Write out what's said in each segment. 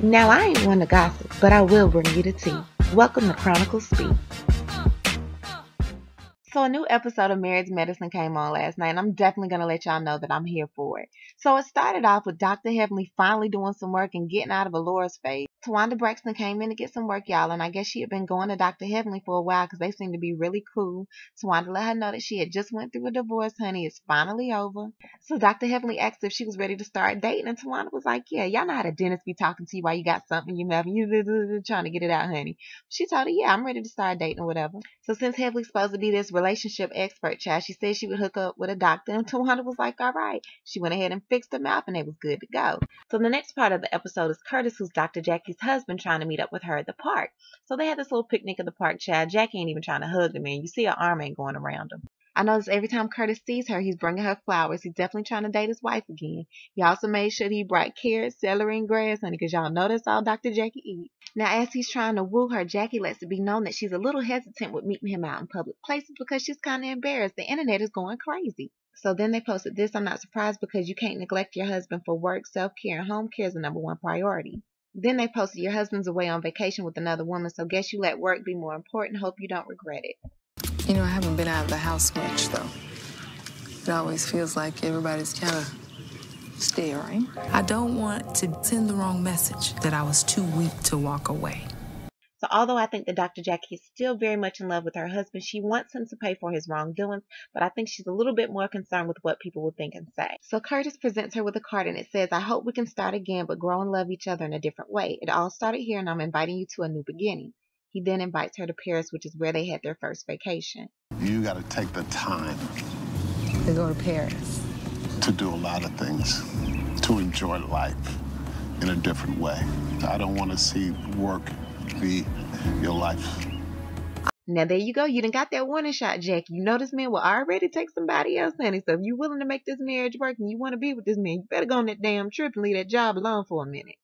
Now, I ain't one to gossip, but I will bring you the tea. Welcome to Chronicles Speak. So a new episode of Marriage Medicine came on last night, and I'm definitely going to let y'all know that I'm here for it. So it started off with Dr. Heavenly finally doing some work and getting out of Alora's phase. Tawanda Braxton came in to get some work, y'all, and I guess she had been going to Dr. Heavenly for a while because they seemed to be really cool. Tawanda let her know that she had just went through a divorce, honey. It's finally over. So Dr. Heavenly asked if she was ready to start dating, and Tawanda was like, yeah, y'all know how the dentist be talking to you while you got something in your mouth and you trying to get it out, honey. She told her, yeah, I'm ready to start dating or whatever. So since Heavenly's supposed to be this relationship expert, child, she said she would hook up with a doctor, and Tawanda was like, all right. She went ahead and fixed her mouth, and it was good to go. So the next part of the episode is Curtis, who's Dr. Jackie's husband, trying to meet up with her at the park. So they had this little picnic at the park, child. Jackie ain't even trying to hug the man. You see her arm ain't going around him. I notice every time Curtis sees her, he's bringing her flowers. He's definitely trying to date his wife again. He also made sure he brought carrots, celery, and grass, honey, because y'all know that's all Dr. Jackie eats. Now, as he's trying to woo her, Jackie lets it be known that she's a little hesitant with meeting him out in public places because she's kind of embarrassed. The internet is going crazy. So then they posted this. I'm not surprised because you can't neglect your husband for work, self-care, and home care is the number one priority. Then they posted your husband's away on vacation with another woman, so guess you let work be more important. Hope you don't regret it. You know, I haven't been out of the house much, though. It always feels like everybody's kind of staring. I don't want to send the wrong message that I was too weak to walk away. So although I think that Dr. Jackie is still very much in love with her husband, she wants him to pay for his wrongdoings, but I think she's a little bit more concerned with what people will think and say. So Curtis presents her with a card, and it says, I hope we can start again, but grow and love each other in a different way. It all started here, and I'm inviting you to a new beginning. He then invites her to Paris, which is where they had their first vacation. You got to take the time To go to Paris. to do a lot of things, to enjoy life in a different way. I don't want to see work be your life. Now there you go. You done got that warning shot, Jackie. You know this man will already take somebody else, honey. So if you're willing to make this marriage work and you want to be with this man, you better go on that damn trip and leave that job alone for a minute.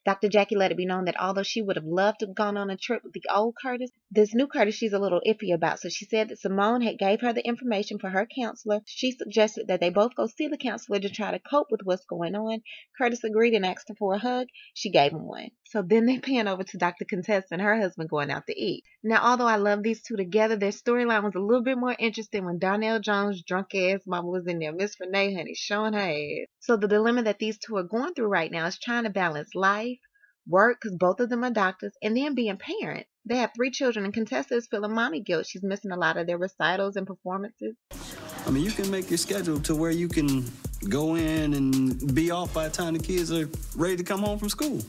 Dr. Jackie let it be known that although she would have loved to have gone on a trip with the old Curtis, this new Curtis she's a little iffy about. So she said that Simone had gave her the information for her counselor. She suggested that they both go see the counselor to try to cope with what's going on. Curtis agreed and asked her for a hug. She gave him one. So then they pan over to Dr. Contessa and her husband going out to eat. Now, although I love these two together, their storyline was a little bit more interesting when Darnell Jones' drunk-ass mama was in there. Miss Renee, honey, showing her ass. So the dilemma that these two are going through right now is trying to balance life, work, because both of them are doctors, and then being parents. They have 3 children, and Contessa is feeling mommy guilt. She's missing a lot of their recitals and performances. I mean, you can make your schedule to where you can go in and be off by the time the kids are ready to come home from school.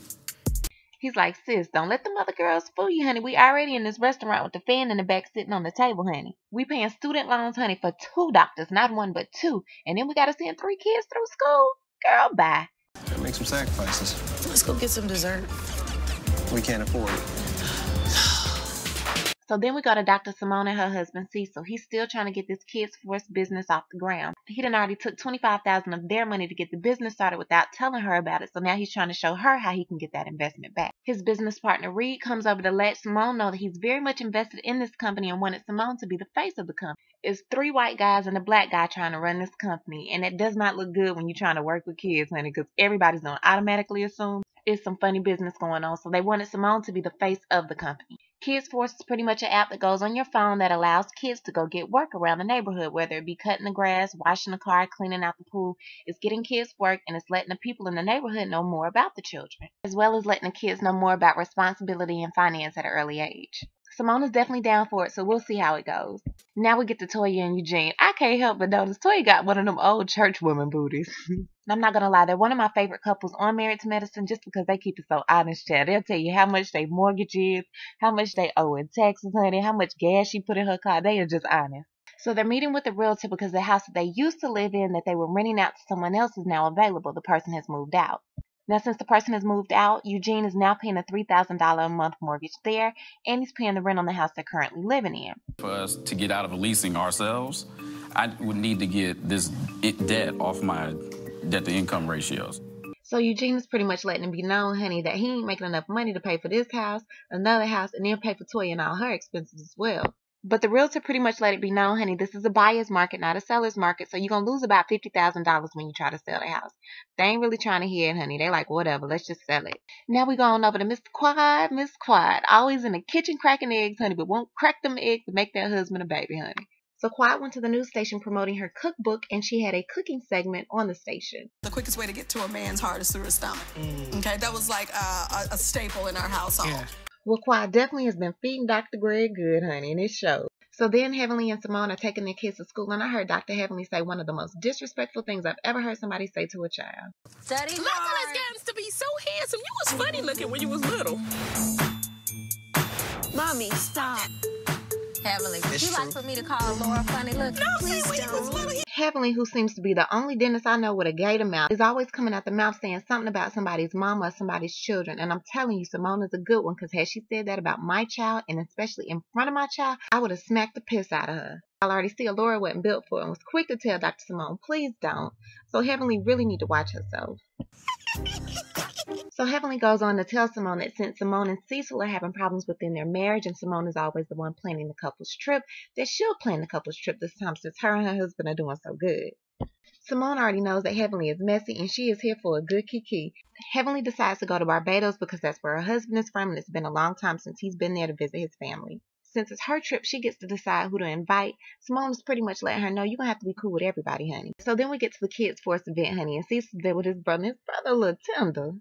He's like, sis, don't let them other girls fool you, honey. We already in this restaurant with the fan in the back sitting on the table, honey. We paying student loans, honey, for 2 doctors, not 1 but 2. And then we got to send 3 kids through school? Girl, bye. Gotta make some sacrifices. Let's go get some dessert. We can't afford it. So then we go to Dr. Simone and her husband, Cecil. He's still trying to get this Kids Force business off the ground. He done already took $25,000 of their money to get the business started without telling her about it. So now he's trying to show her how he can get that investment back. His business partner, Reed, comes over to let Simone know that he's very much invested in this company and wanted Simone to be the face of the company. It's 3 white guys and a black guy trying to run this company. And it does not look good when you're trying to work with kids, honey, because everybody's going to automatically assume it's some funny business going on. So they wanted Simone to be the face of the company. Kids Force is pretty much an app that goes on your phone that allows kids to go get work around the neighborhood, whether it be cutting the grass, washing the car, cleaning out the pool. It's getting kids work, and it's letting the people in the neighborhood know more about the children, as well as letting the kids know more about responsibility and finance at an early age. Simone is definitely down for it, so we'll see how it goes. Now we get to Toya and Eugene. I can't help but notice Toya got one of them old church woman booties. I'm not going to lie, they're one of my favorite couples on Married to Medicine just because they keep it so honest, child. They'll tell you how much their mortgage is, how much they owe in taxes, honey, how much gas she put in her car. They are just honest. So they're meeting with the realtor because the house that they used to live in that they were renting out to someone else is now available. The person has moved out. Now, since the person has moved out, Eugene is now paying a $3,000 a month mortgage there, and he's paying the rent on the house they're currently living in. For us to get out of leasing ourselves, I would need to get this debt off my debt-to-income ratios. So Eugene is pretty much letting it be known, honey, that he ain't making enough money to pay for this house, another house, and then pay for Toya and all her expenses as well. But the realtor pretty much let it be known, honey, this is a buyer's market, not a seller's market, so you're going to lose about $50,000 when you try to sell the house. They ain't really trying to hear it, honey. They like, whatever, let's just sell it. Now we going over to Miss Quad. Miss Quad, always in the kitchen cracking eggs, honey, but won't crack them eggs to make their husband a baby, honey. So Quad went to the news station promoting her cookbook, and she had a cooking segment on the station. The quickest way to get to a man's heart is through his stomach. Okay, that was like a staple in our household. Yeah. Well, Quad definitely has been feeding Dr. Greg good, honey, and it shows. So then Heavenly and Simone are taking their kids to school, and I heard Dr. Heavenly say one of the most disrespectful things I've ever heard somebody say to a child. Study hard. Gotten to be so handsome. You was funny looking when you was little. Mommy, stop. Heavenly, would you like for me to call Laura funny looking? No, please don't. Heavenly, who seems to be the only dentist I know with a gator mouth, is always coming out the mouth saying something about somebody's mama or somebody's children. And I'm telling you, Simone is a good one, because had she said that about my child, and especially in front of my child, I would have smacked the piss out of her. I already see Laura wasn't built for it and was quick to tell Dr. Simone, please don't. So Heavenly really need to watch herself. So Heavenly goes on to tell Simone that since Simone and Cecil are having problems within their marriage, and Simone is always the one planning the couple's trip, that she'll plan the couple's trip this time since her and her husband are doing so good. Simone already knows that Heavenly is messy, and she is here for a good kiki. Heavenly decides to go to Barbados because that's where her husband is from, and it's been a long time since he's been there to visit his family. Since it's her trip, she gets to decide who to invite. Simone is pretty much letting her know you're going to have to be cool with everybody, honey. So then we get to the Kids Force event, honey, and Cecil's there with his brother. His brother a little tender.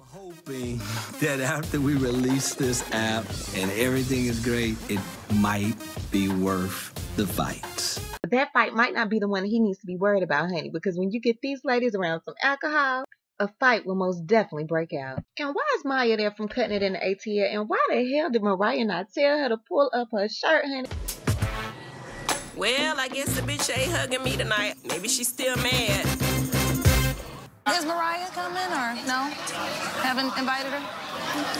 Hoping that after we release this app and everything is great, it might be worth the fights. But that fight might not be the one he needs to be worried about, honey, because when you get these ladies around some alcohol, a fight will most definitely break out. And why is Maya there from cutting it in the ATL? And why the hell did Mariah not tell her to pull up her shirt, honey? Well, I guess the bitch ain't hugging me tonight. Maybe she's still mad. Is Mariah coming or no? Haven't invited her?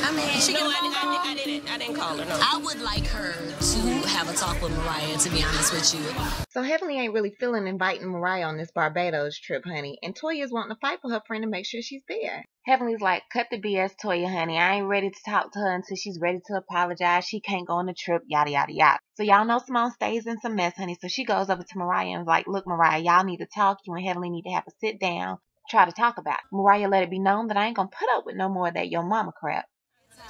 I mean, I didn't call her, no. I would like her to have a talk with Mariah, to be honest with you. So Heavenly ain't really feeling inviting Mariah on this Barbados trip, honey. And Toya's wanting to fight for her friend to make sure she's there. Heavenly's like, cut the BS, Toya, honey. I ain't ready to talk to her until she's ready to apologize. She can't go on the trip, yada, yada, yada. So y'all know Simone stays in some mess, honey. So she goes over to Mariah and is like, look, Mariah, y'all need to talk. You and Heavenly need to have a sit down. Try to talk about it. Mariah let it be known that I ain't gonna put up with no more of that your mama crap.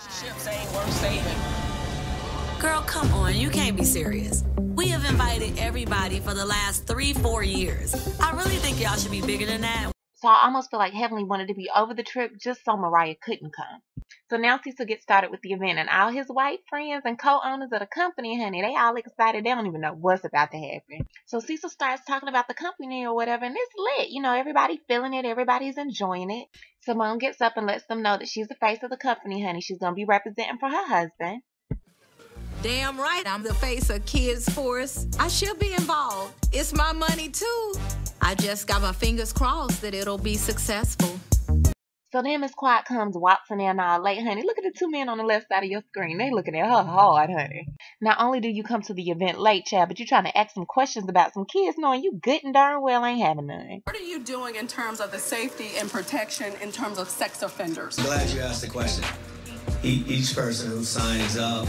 Ships ain't worth saving. Girl, come on. You can't be serious. We have invited everybody for the last 3-4 years. I really think y'all should be bigger than that. So I almost feel like Heavenly wanted to be over the trip just so Mariah couldn't come. So now Cecil gets started with the event, and all his white friends and co-owners of the company, honey, they all excited. They don't even know what's about to happen. So Cecil starts talking about the company or whatever, and it's lit. You know, everybody feeling it. Everybody's enjoying it. Simone gets up and lets them know that she's the face of the company, honey. She's going to be representing for her husband. Damn right, I'm the face of Kids Force. I should be involved. It's my money too. I just got my fingers crossed that it'll be successful. So then Miss Quiet comes waltzing in all late, honey. Look at the two men on the left side of your screen. They looking at her hard, honey. Not only do you come to the event late, child, but you're trying to ask some questions about some kids knowing you good and darn well ain't having none. What are you doing in terms of the safety and protection in terms of sex offenders? Glad you asked the question. Each person who signs up,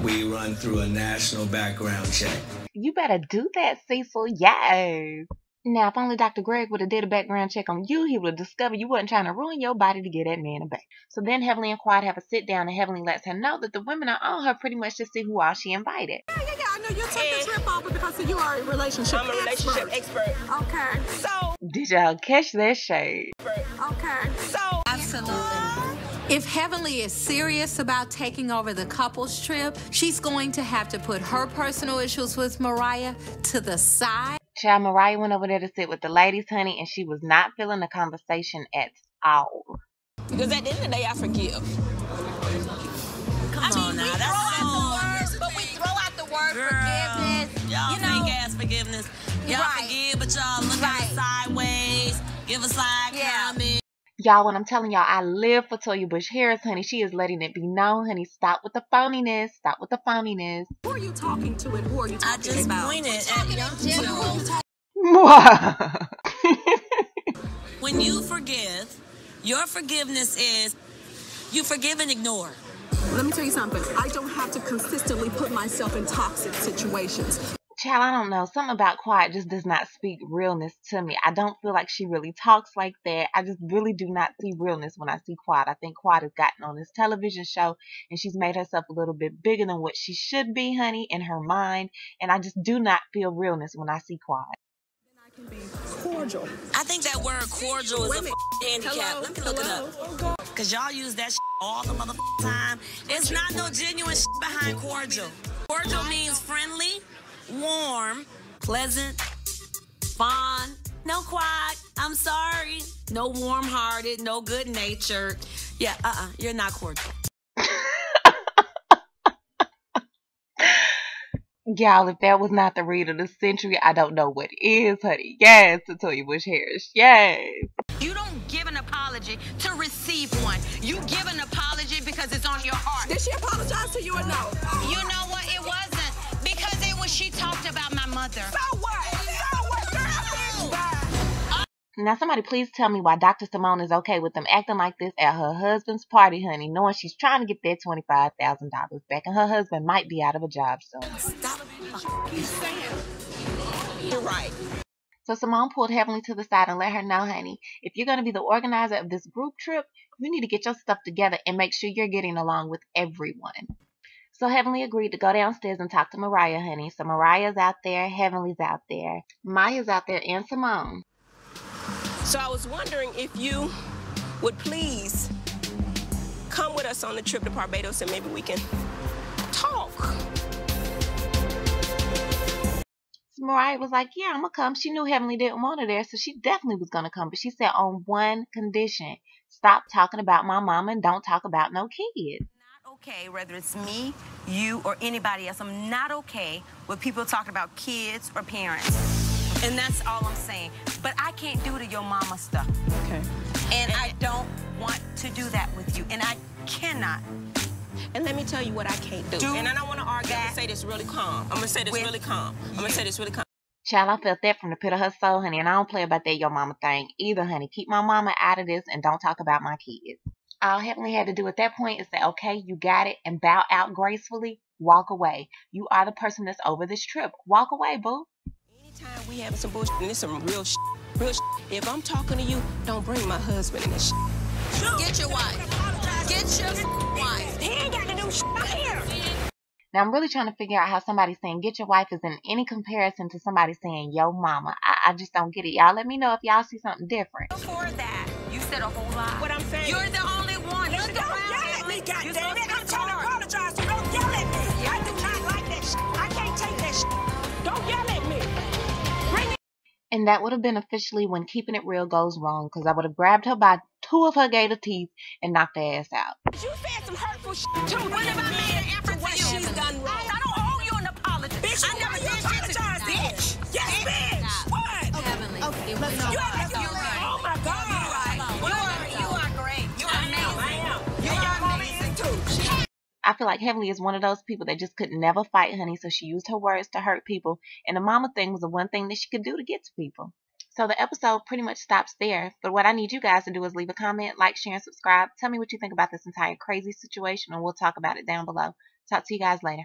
we run through a national background check. You better do that, Cecil. Yes. Now, if only Dr. Greg would have did a background check on you, he would have discovered you wasn't trying to ruin your body to get that man a baby. So then Heavenly and Quiet have a sit down, and Heavenly lets her know that the women are on her pretty much to see who all she invited. Yeah, I know you took the trip over because you are a relationship expert. I'm a relationship expert. Okay. So, did y'all catch that shade? Okay. So, absolutely. If Heavenly is serious about taking over the couple's trip, she's going to have to put her personal issues with Mariah to the side. Child, Mariah went over there to sit with the ladies, honey, and she was not feeling the conversation at all. Because at the end of the day, I forgive. Come on now, that's so... But we throw out the word forgiveness. Y'all fake ass forgiveness. Y'all forgive, but y'all look at us sideways. Give a side comment. Y'all, when I'm telling y'all, I live for Toya Bush Harris, honey. She is letting it be known, honey. Stop with the phoniness. Stop with the phoniness. Who are you talking to and who are you talking I just about? pointed at young people. When you forgive, your forgiveness is you forgive and ignore. Let me tell you something. I don't have to consistently put myself in toxic situations. Child, I don't know. Something about Quiet just does not speak realness to me. I don't feel like she really talks like that. I just really do not see realness when I see Quiet. I think Quiet has gotten on this television show and she's made herself a little bit bigger than what she should be, honey, in her mind. And I just do not feel realness when I see Quiet. I can be cordial. I think that word cordial is a handicap. Let me look it up. Because y'all use that all the time. There's not no genuine behind cordial. Cordial means friendly, warm, pleasant, fond. No quiet. I'm sorry. No warm-hearted, no good-natured. Yeah, you're not cordial. Y'all, if that was not the read of the century, I don't know what is, honey. Yes, to tell you Bush Harris. Yes. You don't give an apology to receive one. You give an apology because it's on your heart. Did she apologize to you or no? You know what? It wasn't. Because it was she talked about my mother. So what? So what, girl? Now, somebody please tell me why Dr. Simone is okay with them acting like this at her husband's party, honey, knowing she's trying to get that $25,000 back, and her husband might be out of a job soon. Stop. You're right. So Simone pulled Heavenly to the side and let her know, honey, if you're going to be the organizer of this group trip, you need to get your stuff together and make sure you're getting along with everyone. So Heavenly agreed to go downstairs and talk to Mariah, honey. So Mariah's out there, Heavenly's out there, Maya's out there, and Simone. So I was wondering if you would please come with us on the trip to Barbados and maybe we can talk. So Mariah was like, yeah, I'm going to come. She knew Heavenly didn't want her there, so she definitely was going to come. But she said on one condition: stop talking about my mama and don't talk about no kids. Not okay, whether it's me, you, or anybody else. I'm not okay with people talking about kids or parents. And that's all I'm saying. But I can't do the your mama stuff. Okay. And I don't want to do that with you. And I cannot. And let me tell you what I can't do. And I don't want to argue. I'm going to say this really calm. I'm going to say this really calm. I'm going to say this really calm. Child, I felt that from the pit of her soul, honey. And I don't play about that your mama thing either, honey. Keep my mama out of this and don't talk about my kids. All Heavenly had to do at that point is say, okay, you got it, and bow out gracefully. Walk away. You are the person that's over this trip. Walk away, boo. Anytime we having some bullshit and it's some real shit, if I'm talking to you, don't bring my husband in this shit. Get your wife. Get your wife. He ain't got to do shit out here. Now, I'm really trying to figure out how somebody saying get your wife is in any comparison to somebody saying yo mama. I just don't get it. Y'all let me know if y'all see something different. Before that, you said a whole lot. What I'm saying. You're the only one. Don't yell at me, goddammit. I'm trying to apologize. So don't yell at me. I do not like that shit. I can't take that shit. Don't yell at me. And that would have been officially when Keeping It Real goes wrong, because I would have grabbed her by two of her gator teeth and knocked her ass out. You said some hurtful shit too. When have I made an effort what for you? she's done wrong? I don't owe you an apology. Bitch, I never you did apologize, bitch. Yes, bitch. What? Heavenly. Okay, let's go. You're right. Oh my God. You are great. You are amazing. I am. You are amazing too. I feel like Heavenly is one of those people that just could never fight, honey, so she used her words to hurt people, and the mama thing was the one thing that she could do to get to people. So the episode pretty much stops there, but what I need you guys to do is leave a comment, like, share, and subscribe. Tell me what you think about this entire crazy situation, and we'll talk about it down below. Talk to you guys later.